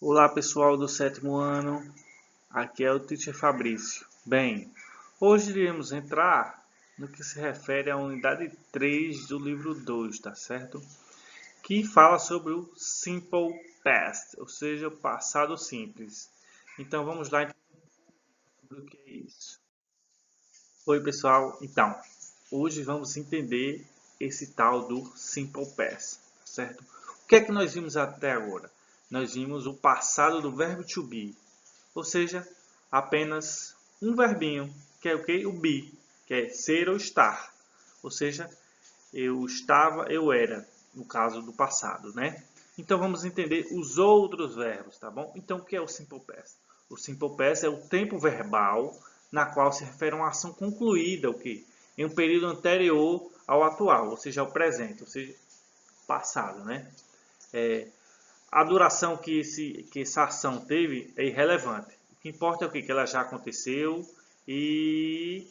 Olá pessoal do sétimo ano, aqui é o Teacher Fabrício. Bem, hoje iremos entrar no que se refere à unidade 3 do livro 2, tá certo? Que fala sobre o Simple Past, ou seja, o passado simples. Então vamos lá entender o que é isso. Oi pessoal, então, hoje vamos entender esse tal do Simple Past, tá certo? O que é que nós vimos até agora? Nós vimos o passado do verbo to be, ou seja, apenas um verbinho, que é o que? O be, que é ser ou estar. Ou seja, eu estava, eu era, no caso do passado, né? Então vamos entender os outros verbos, tá bom? Então o que é o Simple Past? O Simple Past é o tempo verbal na qual se refere a uma ação concluída, o que? Em um período anterior ao atual, ou seja, ao presente, ou seja, passado, né? A duração que essa ação teve é irrelevante. O que importa é o que? Que ela já aconteceu e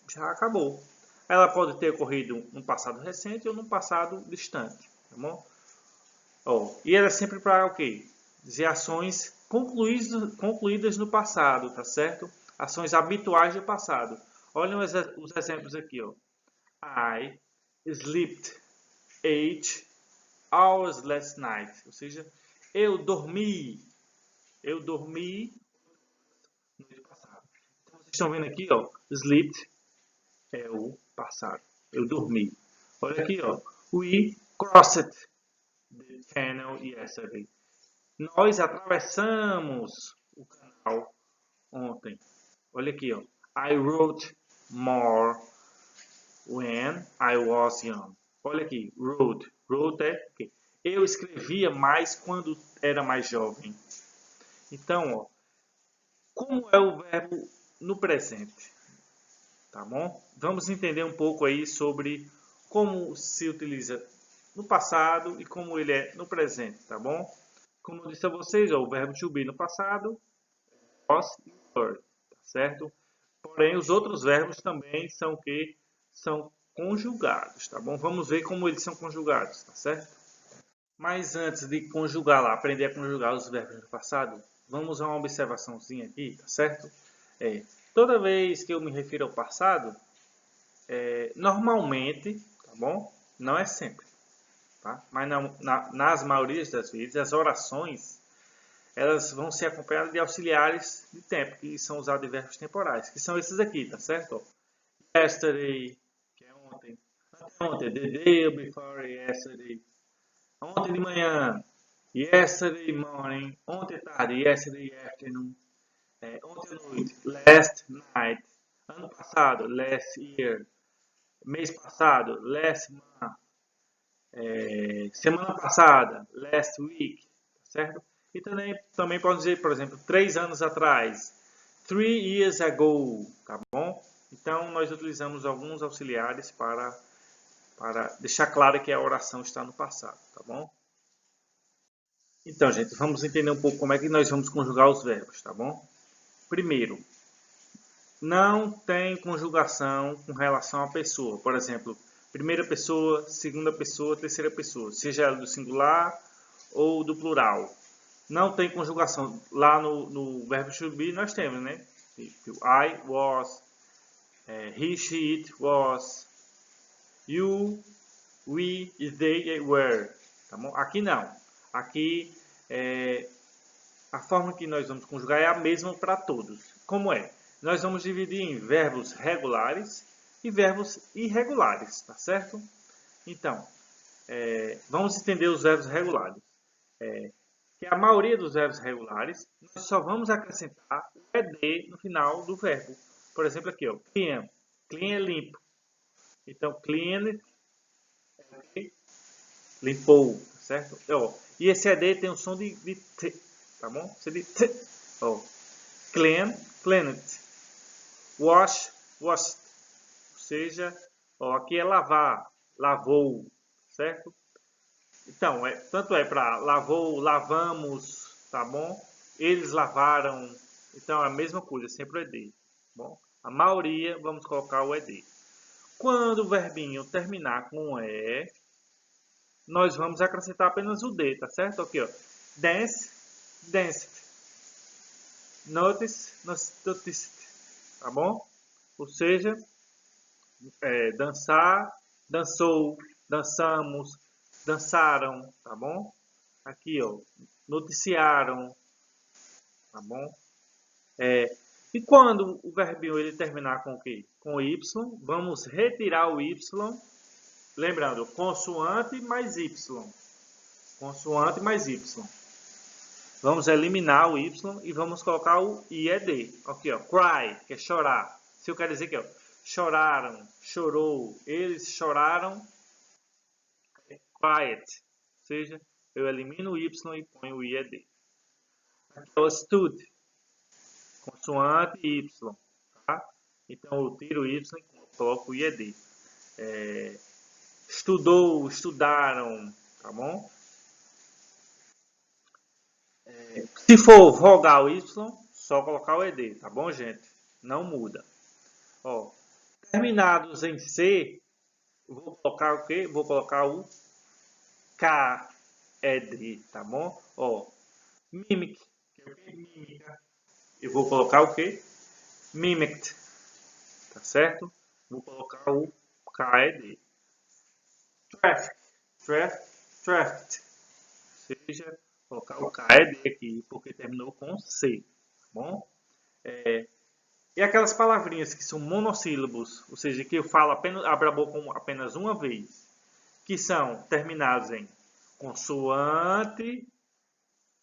já acabou. Ela pode ter ocorrido num passado recente ou num passado distante. Tá bom? E ela é sempre para o quê? Dizer ações concluídas no passado, tá certo? Ações habituais do passado. Olhem os exemplos aqui. Ó. I slept 8 hours last night. Ou seja, eu dormi no mês passado. Então, vocês estão vendo aqui, ó, slept é o passado. Eu dormi. Olha aqui, ó. We crossed the channel yesterday. Nós atravessamos o canal ontem. Olha aqui, ó. I wrote more when I was young. Olha aqui, wrote. Wrote é okay. Eu escrevia mais quando era mais jovem. Então, ó, como é o verbo no presente? Tá bom? Vamos entender um pouco aí sobre como se utiliza no passado e como ele é no presente, tá bom? Como eu disse a vocês, ó, o verbo to be no passado, was e were, tá certo? Porém, os outros verbos também são o que? São conjugados, tá bom? Vamos ver como eles são conjugados, tá certo? Mas antes de conjugar lá, aprender a conjugar os verbos no passado, vamos a uma observaçãozinha aqui, tá certo? Toda vez que eu me refiro ao passado, normalmente, tá bom? Não é sempre, tá? Mas nas maiorias das vezes, as orações, elas vão ser acompanhadas de auxiliares de tempo, que são os advérbios temporais, que são esses aqui, tá certo? Yesterday, que é ontem. Ontem, the day before yesterday. Ontem de manhã, yesterday morning. Ontem tarde, yesterday afternoon. Ontem à noite, last night. Ano passado, last year. Mês passado, last month. Semana passada, last week, certo? E também pode dizer, por exemplo, 3 anos atrás, 3 years ago, tá bom? Então, nós utilizamos alguns auxiliares para deixar claro que a oração está no passado, tá bom? Então, gente, vamos entender um pouco como é que nós vamos conjugar os verbos, tá bom? Primeiro, não tem conjugação com relação à pessoa. Por exemplo, primeira pessoa, segunda pessoa, terceira pessoa, seja ela do singular ou do plural. Não tem conjugação. Lá no verbo to be nós temos, né? I was, he, she, it was, you, we, they, were. Tá bom? Aqui não. Aqui a forma que nós vamos conjugar é a mesma para todos. Como é? Nós vamos dividir em verbos regulares e verbos irregulares, tá certo? Então, vamos entender os verbos regulares. Que a maioria dos verbos regulares, nós só vamos acrescentar o ed no final do verbo. Por exemplo, aqui, ó, clean. Clean é limpo. Então, clean é limpou, certo? E esse ed tem um som de t, tá bom? Você de t. Clean, cleaned. Wash, washed. Ou seja, aqui é lavar, lavou, certo? Então, tanto é para lavou, lavamos, tá bom? Eles lavaram. Então, é a mesma coisa, sempre o ed. Bom, a maioria, vamos colocar o ed. Quando o verbinho terminar com nós vamos acrescentar apenas o d, tá certo? Aqui, ó. Dance, danced. Noticed. Tá bom? Ou seja, dançar, dançou, dançamos, dançaram, tá bom? Aqui, ó, noticiaram, tá bom? E quando o verbinho ele terminar com o quê? Com Y, vamos retirar o Y, lembrando, consoante mais Y. Consoante mais Y. Vamos eliminar o Y e vamos colocar o IED. Aqui, ó, cry, que é chorar. Se eu quero dizer que, ó, choraram, chorou, eles choraram, quiet. Ou seja, eu elimino o Y e ponho o IED. Aqui é o stood, consoante Y. Tá? Então eu tiro o Y e coloco o IED. Estudou, estudaram, tá bom? Se for vogal Y, só colocar o ED, tá bom, gente? Não muda. Ó, terminados em C, vou colocar o quê? Vou colocar o KED, tá bom? Ó, mimic, que é o quê? Mímica. Eu vou colocar o quê? Mimicked, tá certo? Vou colocar o KED. Trafficked. Ou seja, colocar o KED aqui, porque terminou com C, tá bom? E aquelas palavrinhas que são monossílabos, ou seja, que eu falo apenas, abro a boca apenas uma vez, que são terminados em consoante,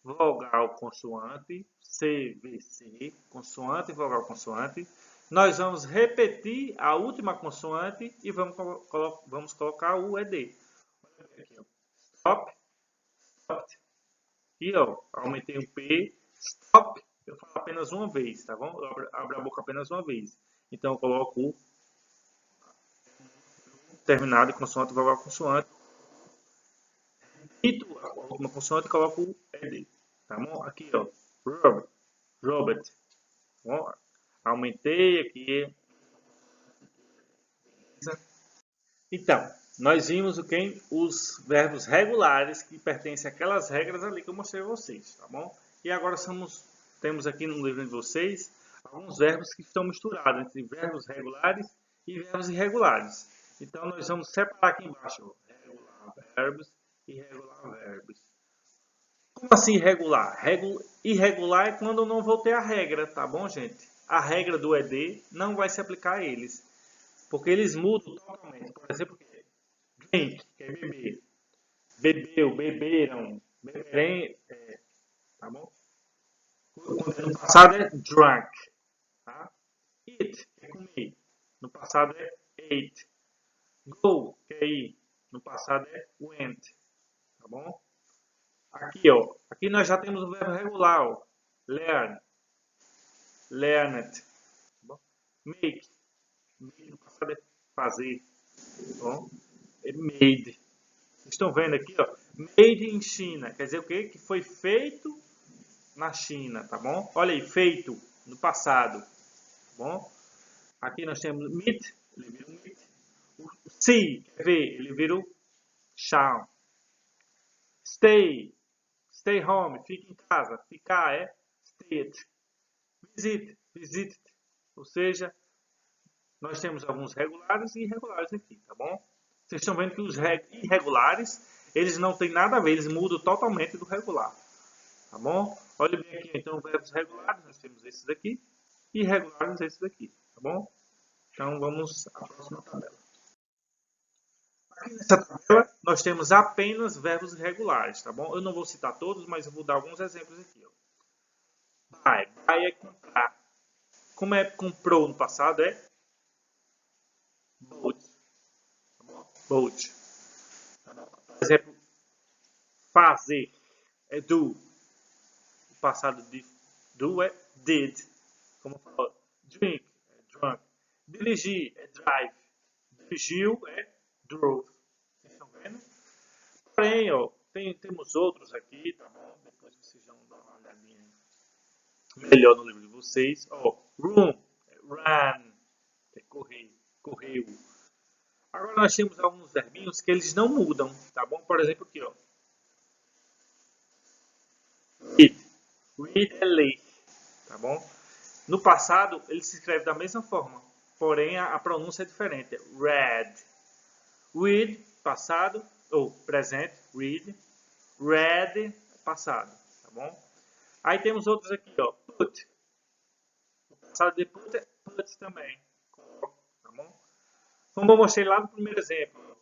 vogal, consoante, CVC, consoante, vogal, consoante. Nós vamos repetir a última consoante e vamos colocar o ED. Aqui, ó. Stop, stopped. Aqui, ó, aumentei um P, stop, eu falo apenas uma vez, tá bom? Eu abro a boca apenas uma vez. Então eu coloco o terminado em consoante, vogal, consoante. E a última consoante coloco o ED. Tá bom? Aqui, ó. Robert. Tá bom? Aumentei aqui. Então, nós vimos os verbos regulares que pertencem àquelas regras ali que eu mostrei a vocês, tá bom? E agora temos aqui no livro de vocês alguns verbos que estão misturados entre verbos regulares e verbos irregulares. Então, nós vamos separar aqui embaixo, ó, regular verbos e irregular verbos. Como assim irregular? Irregular é quando eu não vou ter a regra, tá bom, gente? A regra do ED não vai se aplicar a eles, porque eles mudam totalmente. Por exemplo, drink, que é beber. Bebeu, beberam, beberem, tá bom? Quando no passado é drunk, tá? Eat, que é comer. No passado é ate. Go, que é ir. No passado é went, tá bom? Aqui, ó. Aqui nós já temos o verbo regular, ó. Learn. Learned. Tá bom? Make. Make no passado é fazer. Tá bom? É made. Vocês estão vendo aqui, ó. Made in China. Quer dizer o quê? Que foi feito na China, tá bom? Olha aí, feito no passado. Tá bom? Aqui nós temos meet. Ele vira um meet. O see, quer ver? Ele vira o shall. Stay. Stay home, fica em casa. Ficar é stayed. Visit. Ou seja, nós temos alguns regulares e irregulares aqui, tá bom? Vocês estão vendo que os irregulares, eles não têm nada a ver, eles mudam totalmente do regular. Tá bom? Olha bem aqui, então, verbos regulares, nós temos esses daqui, e irregulares esses daqui, tá bom? Então, vamos à próxima tabela. Aqui nessa tabela, nós temos apenas verbos irregulares, tá bom? Eu não vou citar todos, mas eu vou dar alguns exemplos aqui. Ó. Buy é comprar. Como é comprou no passado é bought. Bought. Por exemplo, fazer é do. O passado de do é did. Como falou, drink é drunk. Dirigir é drive. Dirigiu é drove. Vocês estão vendo? Porém, ó, temos outros aqui, tá bom? Depois vocês vão dar uma olhadinha melhor no livro de vocês. Ó, room é ran, é correu. Agora nós temos alguns verbinhos que eles não mudam, tá bom? Por exemplo, aqui, ó. Eat. Read é ler, tá bom? No passado, ele se escreve da mesma forma, porém a pronúncia é diferente. Read. Read, passado, ou presente, read. Read, passado, tá bom? Aí temos outros aqui, ó. Put. O passado de put é put também, tá bom? Como eu mostrei lá no primeiro exemplo.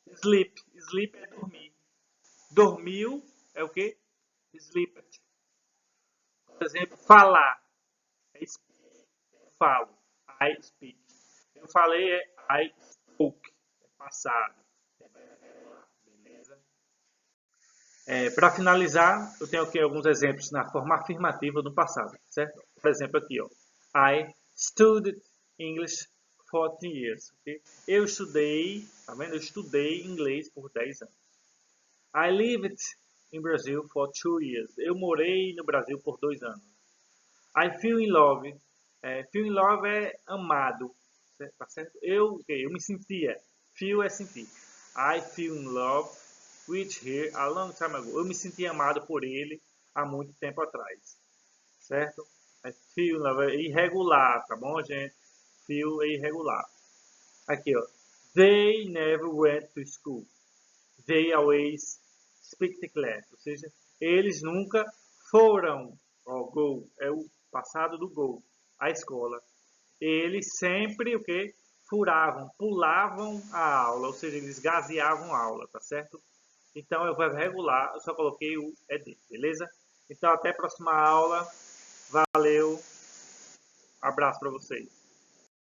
Sleep. Sleep é dormir. Dormiu é o quê? Sleeped. Por exemplo, falar. É speak. Eu falo. I speak. Eu falei é I spoke. É passado. Beleza? Para finalizar, eu tenho aqui alguns exemplos na forma afirmativa do passado, certo? Por exemplo, aqui, ó. I studied English for 10 years. Okay? Eu estudei, tá vendo? Eu estudei inglês por 10 anos. I lived in Brazil for 2 years. Eu morei no Brasil por 2 anos. I feel in love. Feel in love é amado. Tá certo? Eu me sentia. Feel é sentir. I feel in love with her a long time ago. Eu me senti amado por ele há muito tempo atrás. Certo? I feel in love é irregular, tá bom, gente? Feel é irregular. Aqui, ó. They never went to school. They always speak the class. Ou seja, eles nunca foram ao go. É o passado do go. A escola. Eles sempre o que? Furavam, pulavam a aula. Ou seja, eles gaseavam a aula, tá certo? Então eu vou regular, eu só coloquei o ED, beleza? Então até a próxima aula. Valeu. Abraço para vocês.